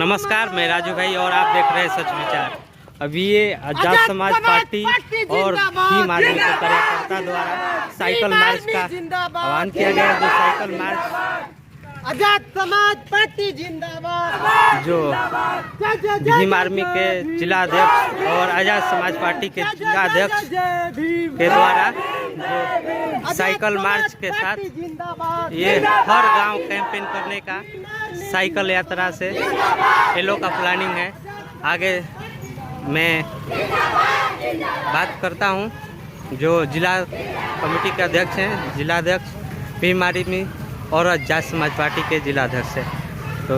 नमस्कार, मैं राजू भाई और आप देख रहे हैं सच विचार। अभी ये आजाद समाज पार्टी और भीम आर्मी के कार्यकर्ता द्वारा साइकिल मार्च का आह्वान किया गया। जो साइकिल मार्च आजाद समाज पार्टी जिंदाबाद, जो भीम आर्मी के जिला अध्यक्ष और आजाद समाज पार्टी के जिला अध्यक्ष के द्वारा जो साइकिल मार्च के साथ ये हर गांव कैंपेन करने का साइकिल यात्रा से ये लोग का प्लानिंग है। आगे मैं बात करता हूं जो जिला कमेटी के अध्यक्ष हैं, जिला अध्यक्ष भीम आर्मी और आजाद समाज पार्टी के जिला अध्यक्ष है। तो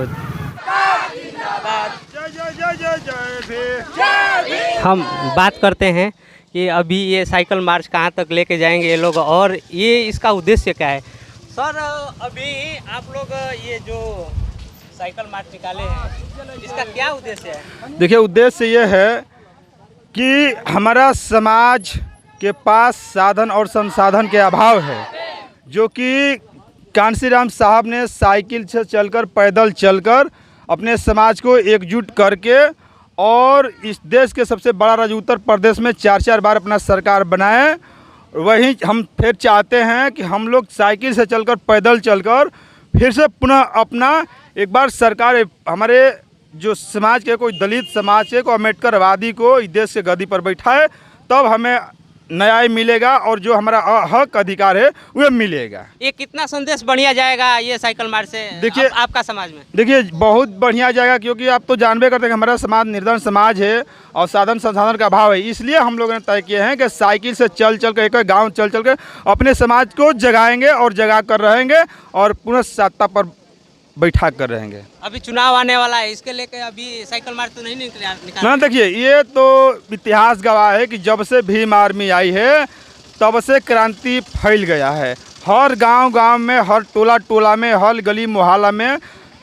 हम बात करते हैं कि अभी ये साइकिल मार्च कहाँ तक लेके जाएंगे ये लोग और ये इसका उद्देश्य क्या है। सर, अभी आप लोग ये जो साइकिल मार्च निकाले हैं इसका क्या उद्देश्य है? देखिए, उद्देश्य ये है कि हमारा समाज के पास साधन और संसाधन के अभाव है, जो कि कांसीराम साहब ने साइकिल से चलकर, पैदल चलकर अपने समाज को एकजुट करके और इस देश के सबसे बड़ा राज्य उत्तर प्रदेश में 4-4 बार अपना सरकार बनाए। वहीं हम फिर चाहते हैं कि हम लोग साइकिल से चलकर, पैदल चलकर फिर से पुनः अपना एक बार सरकार हमारे जो समाज के, कोई दलित समाज के, कोई अम्बेडकरवादी को इस देश के गद्दी पर बैठाए, तब हमें न्याय मिलेगा और जो हमारा हक अधिकार है वह मिलेगा। ये कितना संदेश बढ़िया जाएगा ये साइकिल मार्च से? देखिए आपका समाज में देखिए बहुत बढ़िया जाएगा, क्योंकि आप तो जानबे करते हैं कि हमारा समाज निर्धन समाज है और साधन संसाधन का अभाव है। इसलिए हम लोगों ने तय किया है कि साइकिल से चल कर, एक गाँव चल कर अपने समाज को जगाएंगे और जगा कर रहेंगे और पुनः सत्ता पर बैठा कर रहेंगे। अभी चुनाव आने वाला है, इसके लेके अभी साइकिल मार्च तो नहीं निकाल। ना, देखिए ये तो इतिहास गवाह है कि जब से भीम आर्मी आई है तब से क्रांति फैल गया है। हर गांव में, हर टोला में, हर गली मोहल्ला में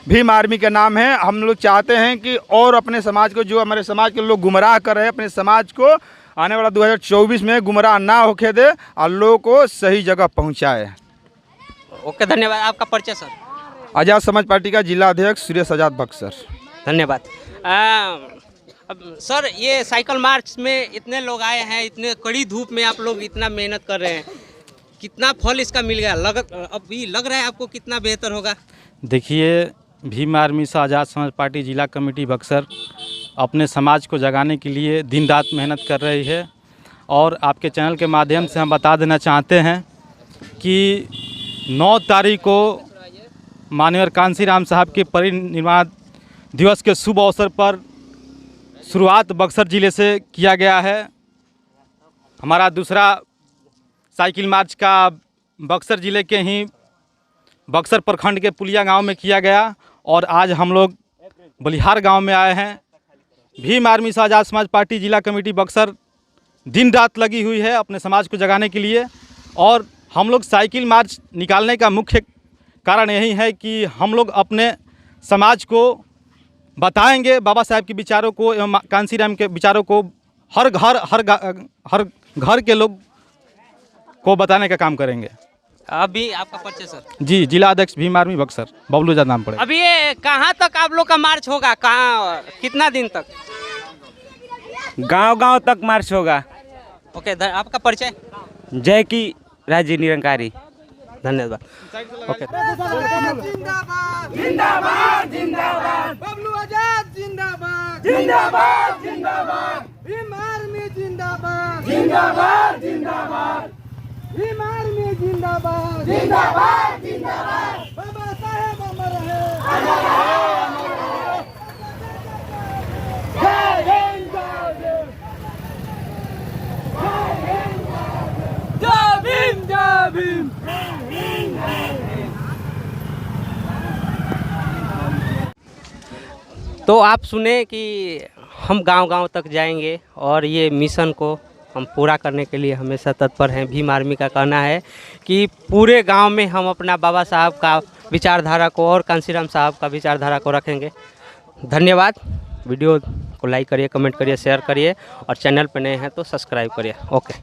भीम आर्मी का नाम है। हम लोग चाहते हैं कि और अपने समाज को, जो हमारे समाज के लोग गुमराह कर रहे हैं, अपने समाज को आने वाला 2024 में गुमराह ना होके दे और लोगों को सही जगह पहुँचाए। ओके, धन्यवाद। आपका परिचय सर? आजाद समाज पार्टी का जिला अध्यक्ष सुरेश आजाद बक्सर। धन्यवाद। अब सर, ये साइकिल मार्च में इतने लोग आए हैं, इतने कड़ी धूप में आप लोग इतना मेहनत कर रहे हैं, कितना फल इसका मिल गया? अभी लग रहा है आपको कितना बेहतर होगा? देखिए, भीम आर्मी से आज़ाद समाज पार्टी जिला कमेटी बक्सर अपने समाज को जगाने के लिए दिन रात मेहनत कर रही है और आपके चैनल के माध्यम से हम बता देना चाहते हैं कि 9 तारीख को माननीय कांसीराम साहब के परिनिर्वाण दिवस के शुभ अवसर पर शुरुआत बक्सर ज़िले से किया गया है। हमारा दूसरा साइकिल मार्च का बक्सर ज़िले के ही बक्सर प्रखंड के पुलिया गांव में किया गया और आज हम लोग बलिहार गांव में आए हैं। भीम आर्मी से आज़ाद समाज पार्टी जिला कमेटी बक्सर दिन रात लगी हुई है अपने समाज को जगाने के लिए और हम लोग साइकिल मार्च निकालने का मुख्य कारण यही है कि हम लोग अपने समाज को बताएंगे बाबा साहब के विचारों को एवं कांसीराम के विचारों को हर घर के लोग को बताने का काम करेंगे। अभी आपका परिचय सर? जी, जिला अध्यक्ष भीम आर्मी बक्सर, बबलू जाद नाम पड़े। अभी ये कहाँ तक आप लोग का मार्च होगा? कहाँ, कितना दिन तक? गांव तक मार्च होगा। ओके, आपका परिचय? जय की राज्य निरंकारी। धन्यवाद। ओके, जिंदाबाद जिंदाबाद जिंदाबाद, बबलू आजाद जिंदाबाद जिंदाबाद जिंदाबाद, भीम आर्मी जिंदाबाद जिंदाबाद जिंदाबाद, भीम आर्मी जिंदाबाद जिंदाबाद जिंदाबाद, बाबा साहेब अमर रहे, अमर रहे, अमर रहे। जय हिंद, जय भीम, जय भीम। तो आप सुने कि हम गांव-गांव तक जाएंगे और ये मिशन को हम पूरा करने के लिए हमेशा तत्पर हैं। भीम आर्मी का कहना है कि पूरे गांव में हम अपना बाबा साहब का विचारधारा को और कांसीराम साहब का विचारधारा को रखेंगे। धन्यवाद। वीडियो को लाइक करिए, कमेंट करिए, शेयर करिए और चैनल पर नए हैं तो सब्सक्राइब करिए। ओके।